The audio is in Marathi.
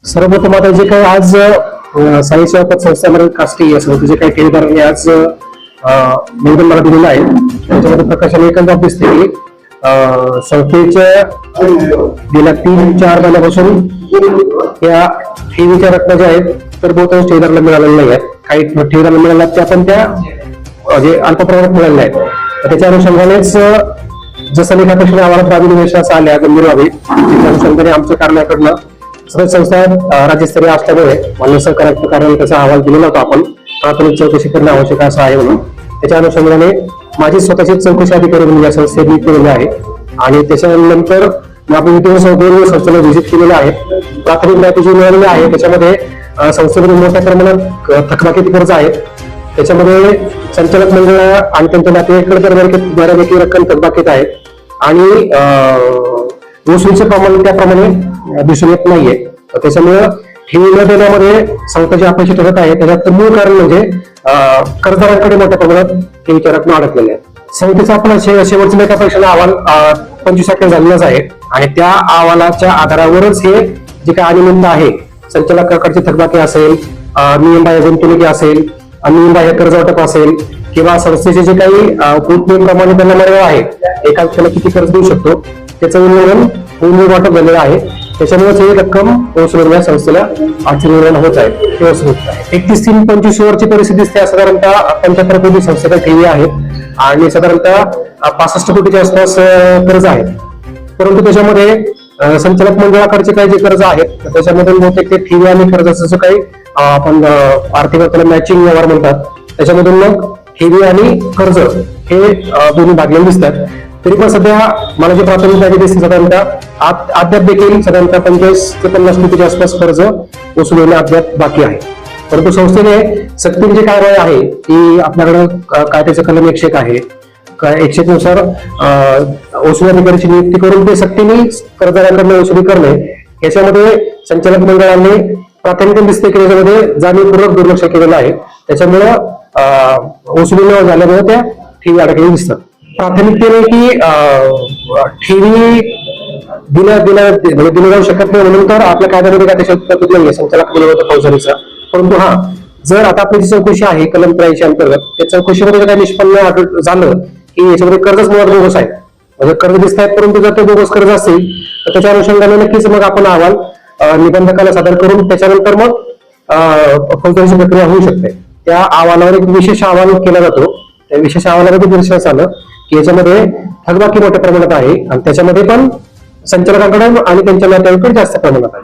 सर्वप्रथम आता जे काही आज साई सेवा पतसंस्थेमध्ये काष्टी या समितीचे काही ठेवीदारांनी आज निवेदन मला दिलेलं आहे. त्याच्यामध्ये प्रकाशाने एकच बाब दिसते की संस्थेच्या गेल्या 3-4 महिन्यापासून या ठेवीच्या रक्कम ज्या आहेत तर बहुतांश ठेवीदारांना मिळालेल्या नाही आहेत. काही ठेवीदारांना मिळाल्या त्या पण त्या म्हणजे अल्प प्रमाणात मिळालेल्या आहेत. त्याच्या अनुषंगानेच जसं लेखापरीक्षण अहवालात बाबी आल्या गंभीर बाबी त्याच्या अनुषंगाने आमच्या कार्यालयाकडनं सदर संस्था राज्यस्तरीय असल्यामुळे मान्य सहकार्याच्या कार्यालयाने त्याचा अहवाल दिलेला होता. आपण प्राथमिक चौकशी करणे आवश्यक असं आहे म्हणून त्याच्या अनुषंगाने माझी स्वतःची चौकशी अधिकारी म्हणून या संस्थेने केलेली आहे. आणि त्याच्यानंतर आपण 2 संस्थेला व्हिजिट केलेलं आहे. प्राथमिक माहिती जी मिळालेली आहे त्याच्यामध्ये संस्थेमध्ये मोठ्या प्रमाणात थकबाकी कर्ज आहेत. त्याच्यामध्ये संचालक मंडळ आणि त्यांच्या नातेवाईकांकडे बऱ्यापैकी रक्कम थकबाकीत आहे आणि वसुलीचे प्रमाण त्याप्रमाणे दिसून येत नाहीये. त्याच्यामुळे ठेवी न देण्यामध्ये संस्थेची अपेक्षा ठरत आहे. त्याच्यात मूळ कारण म्हणजे कर्जदारांकडे मोठ्या प्रमाणात ठेवीच्या रक्कम अडकलेल्या आहेत. संस्थेचा आपला शेवटचं लेखापरीक्षण अहवाल 25 तारखेला झालेलाच आहे आणि त्या अहवालाच्या आधारावरच हे जे काही अनियमितता आहे संचालकाकडची थकबाकी असेल, नियमबाह्य गुंतवणुकी असेल, अनियमबाह्य कर्ज वाटप असेल किंवा संस्थेचे जे काही नियमप्रमाणे त्यांना मर्यादा आहे एका व्यक्तीला किती कर्ज देऊ शकतो त्याचं उल्लंघन वाटप झालेलं आहे. त्याच्यामुळेच ही रक्कम वसुली संस्थेला अडचण निर्माण होत आहे. 31/3/25 परिस्थिती दिसते. साधारणतः 75 कोटी संस्थेला ठेवी आहेत आणि साधारणतः 65 कोटीच्या आसपास कर्ज आहेत. परंतु त्याच्यामध्ये संचालक मंडळाकडचे काही जे कर्ज आहेत त्याच्यामध्ये बहुतेक ते ठेवी आणि कर्जाचं जो काही आपण आर्थिक अर्थाला मॅचिंग व्यवहार म्हणतात त्याच्यामधून मग ठेवी आणि कर्ज हे दोन्ही भागलेले दिसतात. तरी पण सध्या मला जे प्राथमिक माहिती दिसते साधारणतः अद्याप देखील साधारणतः 25 ते 50 कोटीच्या आसपास कर्ज वसूल होणे अद्याप बाकी आहे. परंतु संस्थेने सक्तीची जी कारवाई आहे ती आपल्याकडे कायद्याचं कलम 101 आहे. 101 नुसार वसुली अधिकाऱ्याची नियुक्ती करून ते सक्तीने कर्जदारांकडून वसुली करणे याच्यामध्ये संचालक मंडळाने प्राथमिक दिसते की त्याच्यामध्ये जाणीवपूर्वक दुर्लक्ष केलेलं आहे. त्याच्यामुळं वसुली न झाल्यामुळे त्या ठेवी अडकलेल्या दिसतात. प्राथमिकतेने की ठेवी दिल्या जाऊ शकत नाही म्हणून तर आपल्या कायद्यामध्ये काय त्याच्या तरतूद नाहीये संचालक मंडळ फौजदारीचा. परंतु जर आता आपली जी चौकशी आहे कलम 83 अंतर्गत त्या चौकशीमध्ये जर काही निष्पन्न झालं की याच्यामध्ये कर्जच मुळात बोगस आहे म्हणजे कर्ज दिसत आहेत परंतु जर ते बोगस कर्ज असतील तर त्याच्या अनुषंगाने नक्कीच मग आपण अहवाल निबंधकाला सादर करून त्याच्यानंतर मग फौजदारीची प्रक्रिया होऊ शकते. त्या अहवालावर एक विशेष अहवाल केला जातो. त्या विशेष अहवालामध्ये निदर्शनास आलं की याच्यामध्ये थकबाकी मोठ्या प्रमाणात आहे आणि त्याच्यामध्ये पण संचालकांकडे आणि त्यांच्या नातेवाईकांकडे जास्त प्रमाणात आहे.